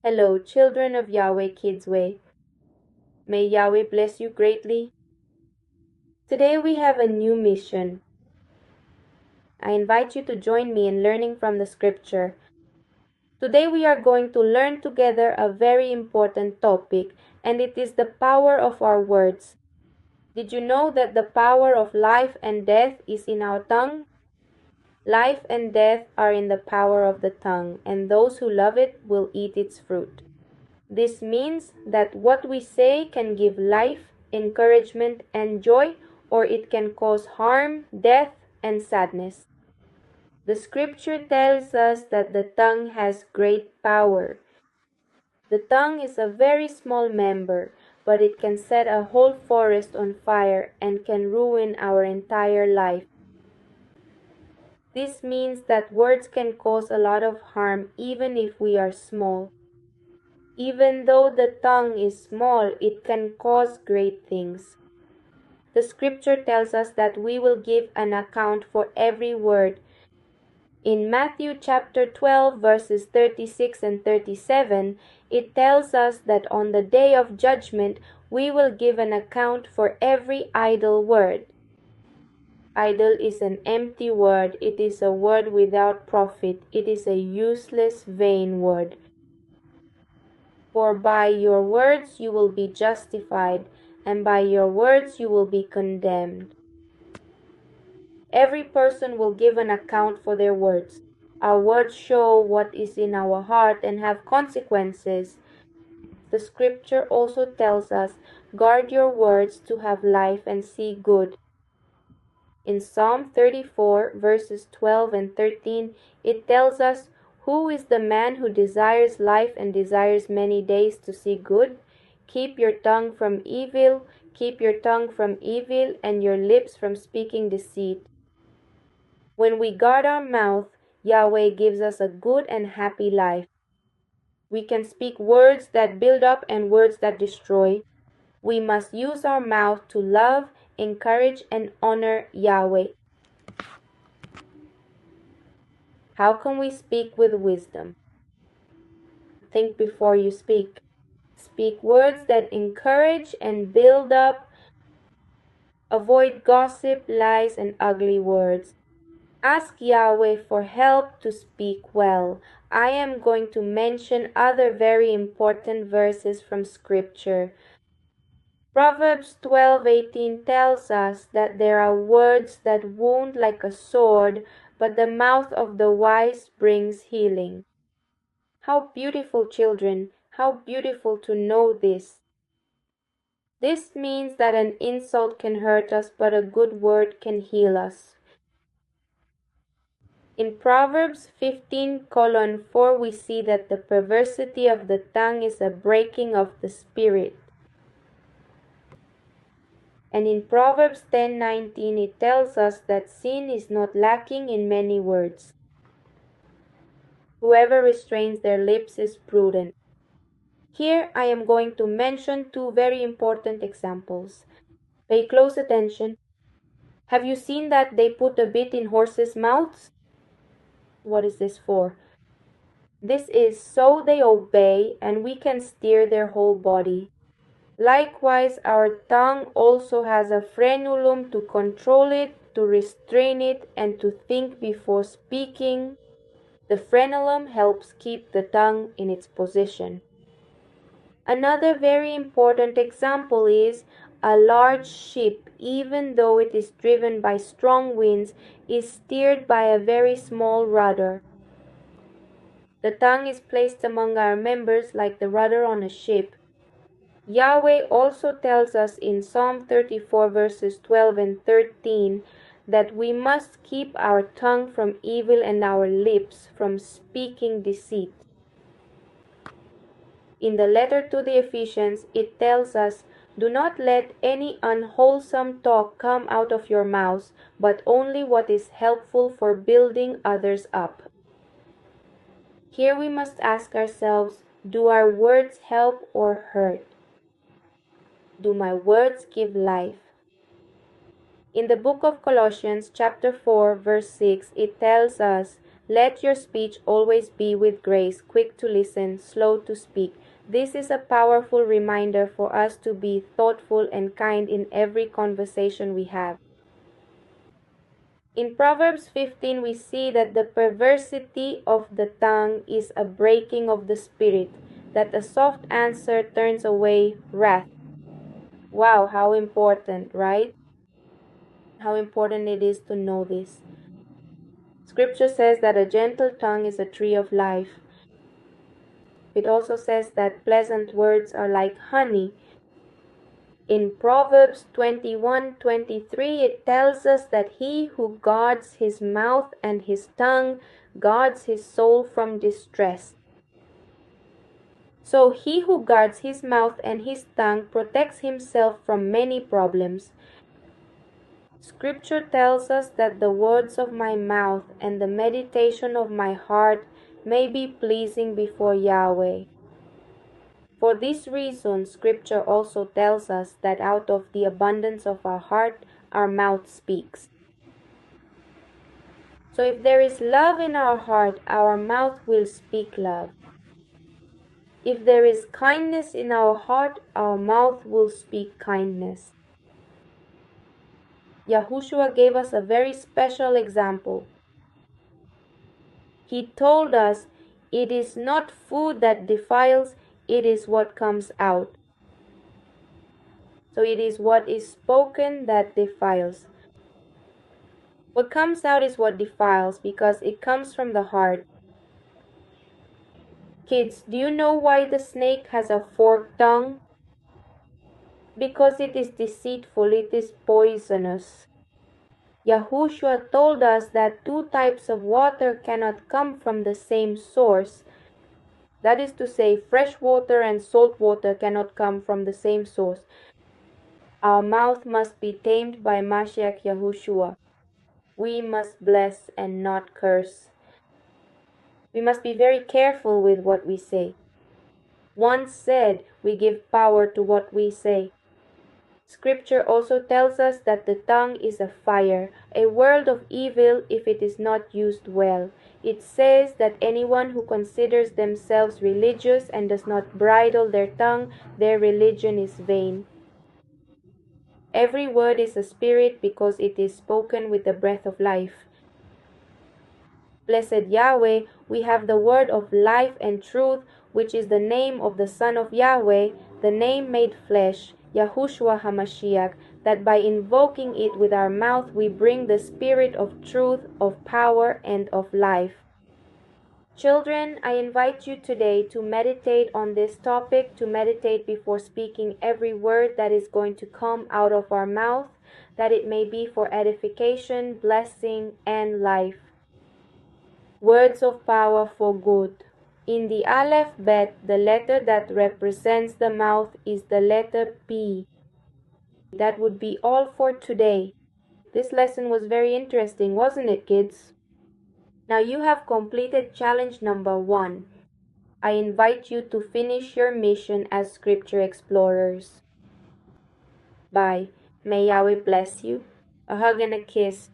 Hello, children of Yahweh Kids Way. May Yahweh bless you greatly. Today we have a new mission. I invite you to join me in learning from the scripture. Today we are going to learn together a very important topic, and it is the power of our words. Did you know that the power of life and death is in our tongue? Life and death are in the power of the tongue, and those who love it will eat its fruit. This means that what we say can give life, encouragement, and joy, or it can cause harm, death, and sadness. The scripture tells us that the tongue has great power. The tongue is a very small member, but it can set a whole forest on fire and can ruin our entire life. This means that words can cause a lot of harm even if we are small. Even though the tongue is small, it can cause great things. The scripture tells us that we will give an account for every word. In Matthew chapter 12 verses 36 and 37, it tells us that on the day of judgment we will give an account for every idle word. Idle is an empty word. It is a word without profit. It is a useless, vain word. For by your words you will be justified, and by your words you will be condemned. Every person will give an account for their words. Our words show what is in our heart and have consequences. The scripture also tells us, guard your words to have life and see good. In Psalm 34 verses 12 and 13, it tells us, who is the man who desires life and desires many days to see good? Keep your tongue from evil, keep your tongue from evil, and your lips from speaking deceit. When we guard our mouth, Yahweh gives us a good and happy life. We can speak words that build up and words that destroy. We must use our mouth to love, encourage, and honor Yahweh. How can we speak with wisdom? Think before you speak. Speak words that encourage and build up. Avoid gossip, lies, and ugly words. Ask Yahweh for help to speak well. I am going to mention other very important verses from Scripture. Proverbs 12:18 tells us that there are words that wound like a sword, but the mouth of the wise brings healing. How beautiful, children! How beautiful to know this! This means that an insult can hurt us, but a good word can heal us. In Proverbs 15:4 we see that the perversity of the tongue is a breaking of the spirit. And in Proverbs 10:19 it tells us that sin is not lacking in many words. Whoever restrains their lips is prudent. Here I am going to mention two very important examples. Pay close attention. Have you seen that they put a bit in horses' mouths? What is this for? This is so they obey and we can steer their whole body. Likewise, our tongue also has a frenulum to control it, to restrain it, and to think before speaking. The frenulum helps keep the tongue in its position. Another very important example is a large ship, even though it is driven by strong winds, is steered by a very small rudder. The tongue is placed among our members like the rudder on a ship. Yahweh also tells us in Psalm 34 verses 12 and 13 that we must keep our tongue from evil and our lips from speaking deceit. In the letter to the Ephesians, it tells us, do not let any unwholesome talk come out of your mouths, but only what is helpful for building others up. Here we must ask ourselves, do our words help or hurt? Do my words give life? In the book of Colossians chapter 4 verse 6, it tells us Let your speech always be with grace, quick to listen, slow to speak. This is a powerful reminder for us to be thoughtful and kind in every conversation we have. In Proverbs 15, we see that the perversity of the tongue is a breaking of the spirit, that a soft answer turns away wrath. Wow, how important, right? How important it is to know this. Scripture says that a gentle tongue is a tree of life. It also says that pleasant words are like honey. In Proverbs 21:23, it tells us that he who guards his mouth and his tongue guards his soul from distress. So he who guards his mouth and his tongue protects himself from many problems. Scripture tells us that the words of my mouth and the meditation of my heart may be pleasing before Yahweh. For this reason, Scripture also tells us that out of the abundance of our heart, our mouth speaks. So if there is love in our heart, our mouth will speak love. If there is kindness in our heart, our mouth will speak kindness. Yahushua gave us a very special example. He told us, it is not food that defiles, it is what comes out. So it is what is spoken that defiles. What comes out is what defiles because it comes from the heart. Kids, do you know why the snake has a forked tongue? Because it is deceitful, it is poisonous. Yahushua told us that two types of water cannot come from the same source. That is to say, fresh water and salt water cannot come from the same source. Our mouth must be tamed by Mashiach Yahushua. We must bless and not curse. We must be very careful with what we say. Once said, we give power to what we say. Scripture also tells us that the tongue is a fire, a world of evil if it is not used well. It says that anyone who considers themselves religious and does not bridle their tongue, their religion is vain. Every word is a spirit because it is spoken with the breath of life. Blessed Yahweh, we have the word of life and truth, which is the name of the Son of Yahweh, the name made flesh, Yahushua HaMashiach, that by invoking it with our mouth we bring the spirit of truth, of power, and of life. Children, I invite you today to meditate on this topic, to meditate before speaking every word that is going to come out of our mouth, that it may be for edification, blessing, and life. Words of power for good. In the Aleph Bet, the letter that represents the mouth is the letter P. That would be all for today. This lesson was very interesting, wasn't it, kids? Now you have completed challenge number 1. I invite you to finish your mission as scripture explorers. Bye. May Yahweh bless you. A hug and a kiss.